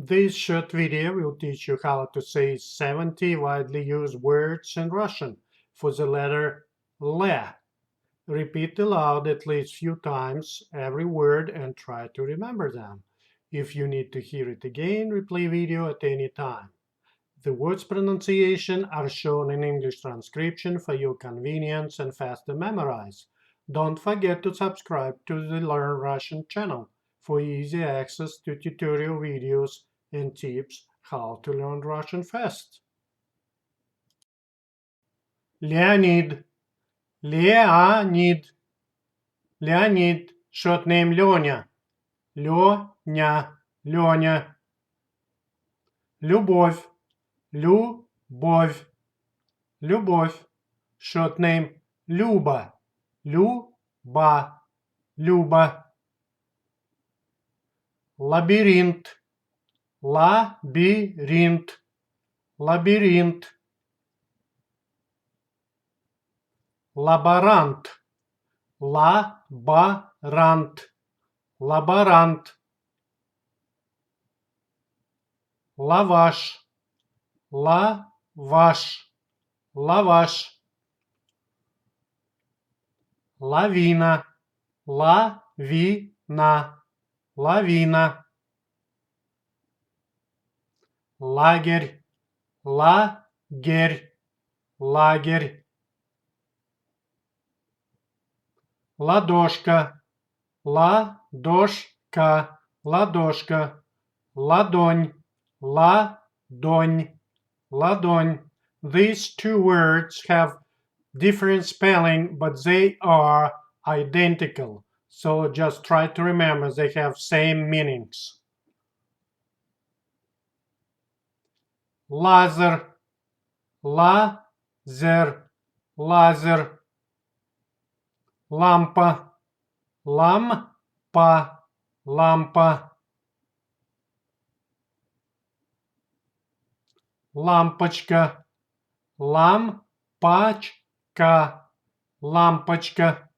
This short video will teach you how to say 70 widely used words in Russian for the letter Le. Repeat aloud at least few times every word and try to remember them. If you need to hear it again, replay video at any time. The words' pronunciation are shown in English transcription for your convenience and faster memorize. Don't forget to subscribe to the Learn Russian channel for easy access to tutorial videos and tips how to learn Russian fast. Leonid. Leonid. Leonid. Short name Leonya. Лёня. Лёня. Любовь. Любовь. Любовь. Short name Люба. Люба. Люба. Лабиринт. Лабиринт. Лабиринт. Лаборант. Лаборант. Лаборант. Лаваш. Лаваш. Лаваш. Лавина. Лавина. Лавина. Лагерь. Лагерь. Лагерь. Ладошка. Ладошка. Ладошка. Ладонь. Ладонь. Ладонь. These two words have different spelling, but they are identical. So just try to remember they have same meanings. Laser. Laser. Laser. Лампа. Лампа. Лампа. Лампочка. Лампочка. Лампочка.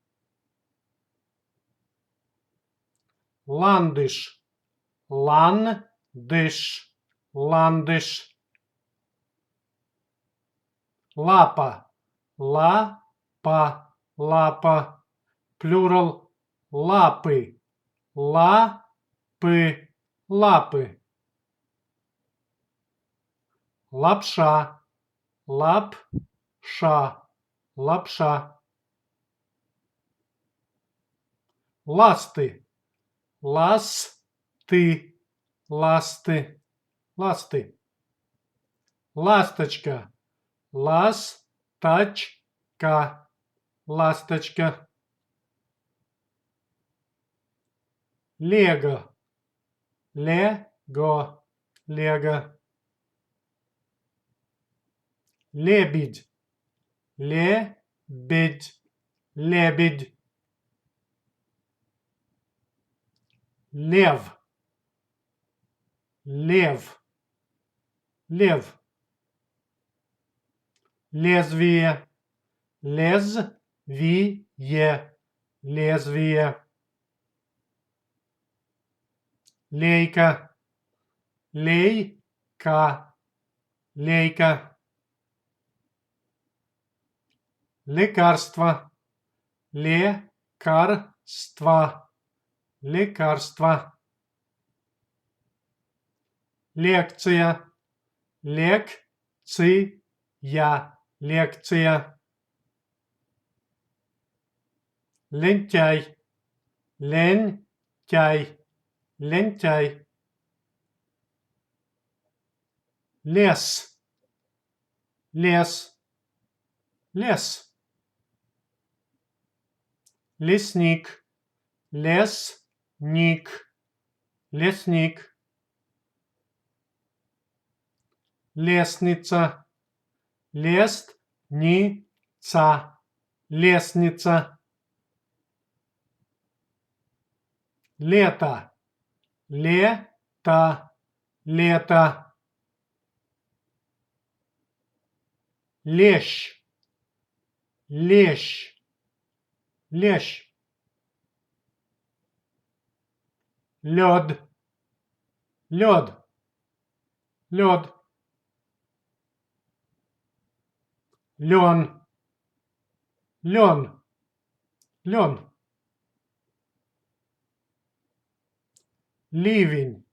Ландыш. Ландыш. Ландыш. Лапа. Лапа. Лапа. Плюрал лапы. Лапы. Лапы. Лапша. Лапша. Лапша. Ласты. Ласты. Ласты. Ласты. Ласточка. Ласточка. Ласточка. Лего. Лего. Лего. Лебедь. Лебедь. Лебедь. Лев. Лев. Лев. Лезвие. Лезвие. Лезвие. Лейка. Лейка. Лейка. Лекарство. Лекарство. Лекарство. Лекция. Лекция. Лекция. Лентяй. Лентяй. Лентяй. Лес. Лес. Лес. Лесник. Лесник. Лесник. Лестница. Лестница. Лестница. Лето. Лето. Лето. Лещ. Лещ. Лещ. Лед. Лед. лед, лен, лен, лен, ливень,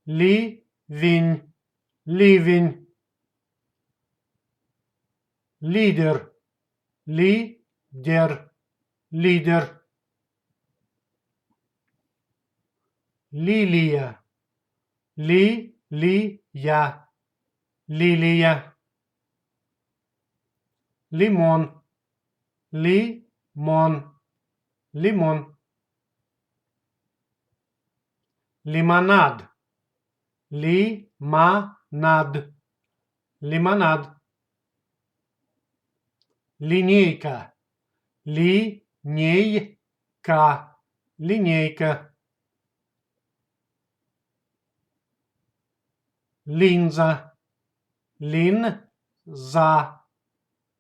ливень, ливень, лидер, лидер, лидер, лилия, лилия, лилия, лимон, лимон, лимон, лимонад, лимонад, лимонад, линейка, линейка, линейка, линза, линза,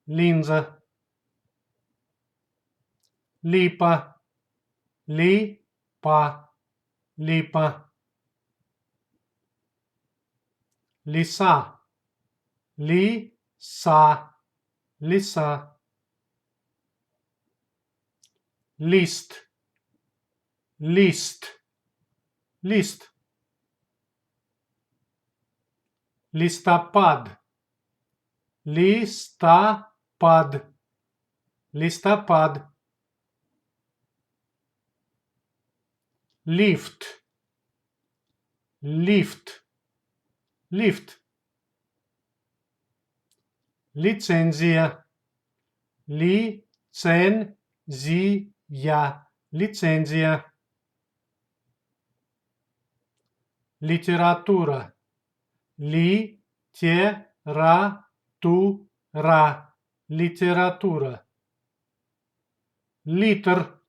линза, липа, липа, липа, лиса, лиса, лиса, лист, лист, лист, листопад, листопад, листопад, лифт, лифт, лифт, лицензия, лицензия, лицензия, литература, литература, литература, литр,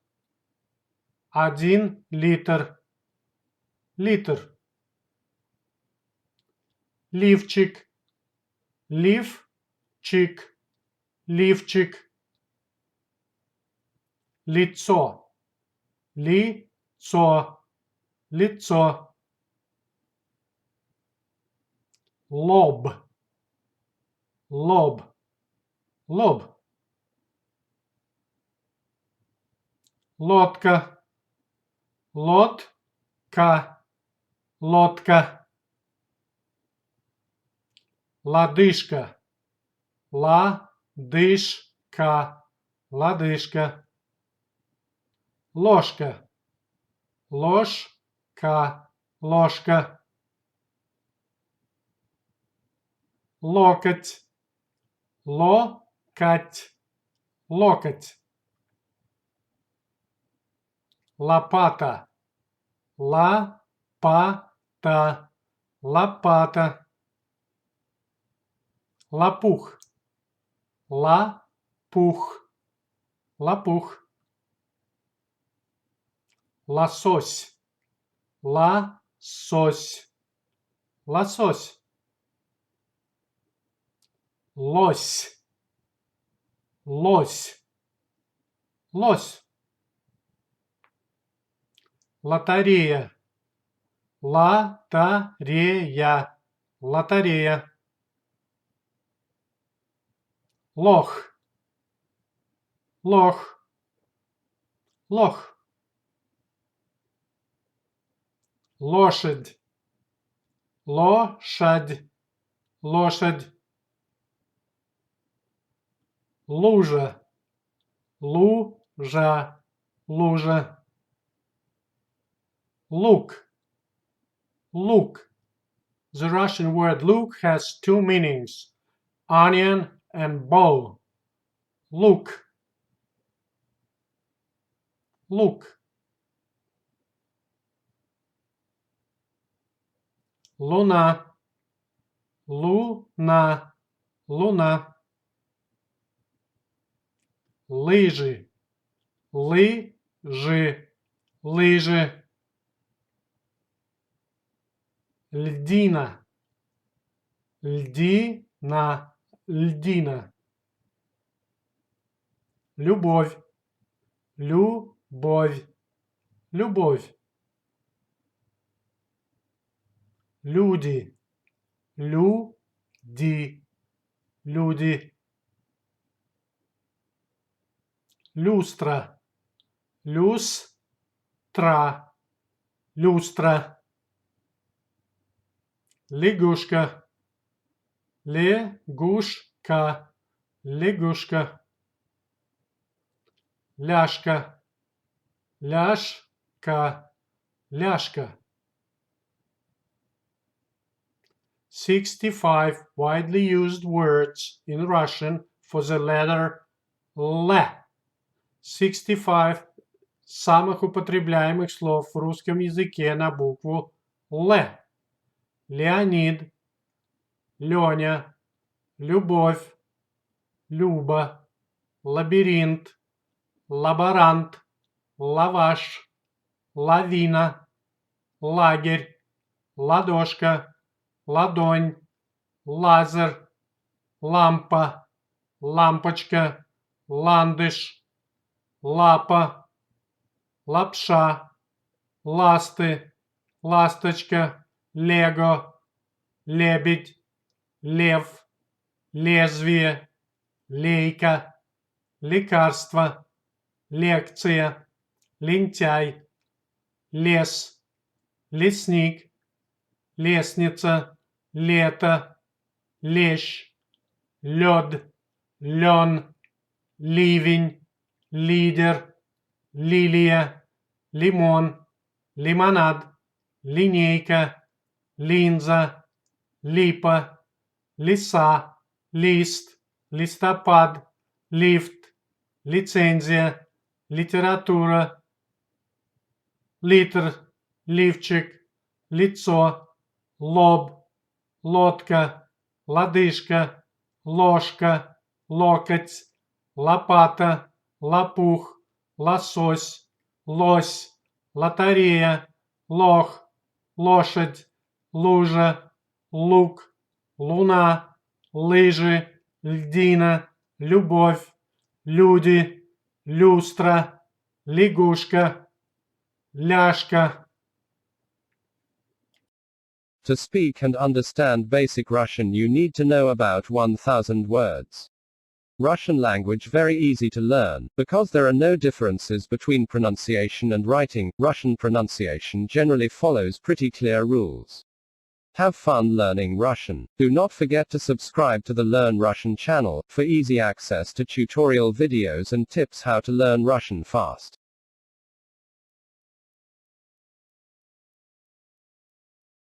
1 литр, литр, лифчик, лифчик, лифчик, лицо, лицо, лицо, лоб, лоб, лоб, лодка, лодка, лодка, лодыжка, лодыжка, лодыжка, ложка, ложка, ложка, локоть, локоть, локоть, лопата, лопата, лопата, лопух, лопух, лопух, лосось, лосось, лосось, лось, лось, лось, лотерея, лотерея, лотерея, лох, лох, лох, лошадь, лошадь, лошадь, лужа, лужа, лужа, look, look. The Russian word look has two meanings, onion and bowl. Look, look. Луна, луна, луна. Лыжи, лыжи, лыжи. Льдина, льдина, льдина. Любовь, любовь, любовь. Люди, люди, люди. Люстра, люстра, люстра. Лягушка, лягушка, лягушка. Ляжка, ляжка, ляжка. 65 widely used words in Russian for the letter L. 65 самых употребляемых слов в русском языке на букву Л. Леонид, Леня, любовь, Люба, лабиринт, лаборант, лаваш, лавина, лагерь, ладошка, ладонь, лазер, лампа, лампочка, ландыш, лапа, лапша, ласты, ласточка, лего, лебедь, лев, лезвие, лейка, лекарство, лекция, лентяй, лес, лесник, лестница, лето, лещ, лед, лен, ливень, лидер, лилия, лимон, лимонад, линейка, линза, липа, лиса, лист, листопад, лифт, лицензия, литература, литр, лифчик, лицо, лоб, лодка, лодыжка, ложка, локоть, лопата, лопух, лосось, лось, лотерея, лох, лошадь, лужа, лук, луна, лыжи, льдина, любовь, люди, люстра, лягушка, ляжка. To speak and understand basic Russian, you need to know about 1000 words. Russian language very easy to learn, because there are no differences between pronunciation and writing. Russian pronunciation generally follows pretty clear rules. Have fun learning Russian. Do not forget to subscribe to the Learn Russian channel, for easy access to tutorial videos and tips how to learn Russian fast.